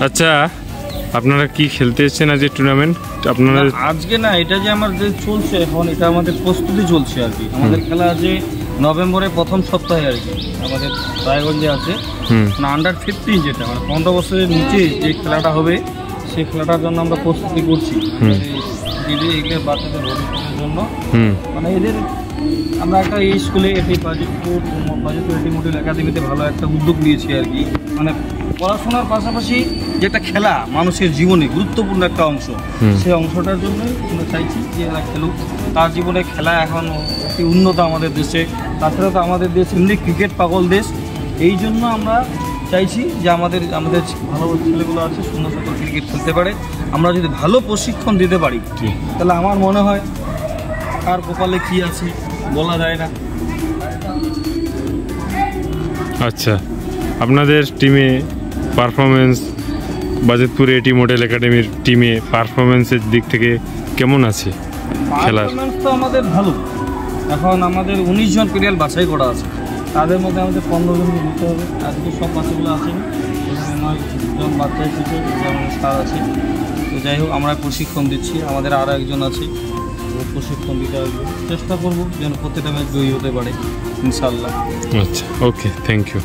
আচ্ছা, আপনারা কি খেলতে এসেছেন আজ টুর্নামেন্ট? আপনারা আজকে না, এটা যে আমাদের চলছে এখন, এটা আমাদের প্রস্তুতি চলছে আর কি। আমাদের খেলা আছে নভেম্বরের প্রথম সপ্তাহে আর কি, আমাদের রায়গঞ্জে আছে মানে আন্ডার-15, যেটা মানে 15 বছরের নিচে যে খেলাটা হবে, সেই খেলাটার জন্য আমরা প্রস্তুতি করছি। এগুলো বাচ্চাদের ভবিষ্যতের জন্য মানে এদের আমরা একটা এই স্কুলে এটি বাজিতপুর এটি মডেল একাডেমিতে ভালো একটা উদ্যোগ নিয়েছি আর কি। মানে পড়াশোনার পাশাপাশি যেটা খেলা মানুষের জীবনে গুরুত্বপূর্ণ একটা অংশ, সেই অংশটার জন্যই আমরা চাইছি যে এরা খেলুক। তার জীবনে খেলা এখন একটি উন্নত আমাদের দেশে, তাছাড়া তো আমাদের দেশ এমনি ক্রিকেট পাগল দেশ। এই জন্য আমরা চাইছি যে আমাদের ভালো ছেলেগুলো আছে সুন্দর সুন্দর ক্রিকেট খেলতে পারে। আমরা যদি ভালো প্রশিক্ষণ দিতে পারি তাহলে আমার মনে হয় আর কপালে কি আছে বলা যায় না। আচ্ছা, আপনাদের টিমে পারফরমেন্স, বাজিতপুর এটি মডেল একাডেমির টিমে পারফরমেন্সের দিক থেকে কেমন আছে? খেলার পারফরমেন্স তো আমাদের ভালো। এখন আমাদের 19 জন প্লেয়ার বাছাই করা আছে, তাদের মধ্যে আমাদের 15 জনকে দিতে হবে। আজকে সব বাচ্চাগুলো আসেনি, এখানে 9 জন বাচ্চা এসেছে, আমাদের স্টার আছে। তো যাই হোক, আমরা প্রশিক্ষণ দিচ্ছি, আমাদের আরও একজন আছে, প্রশিক্ষণ দিতে হবে। চেষ্টা করবো যেন প্রত্যেকটা ম্যাচ জয়ী হতে পারে ইনশাআল্লাহ। আচ্ছা, ওকে, থ্যাংক ইউ।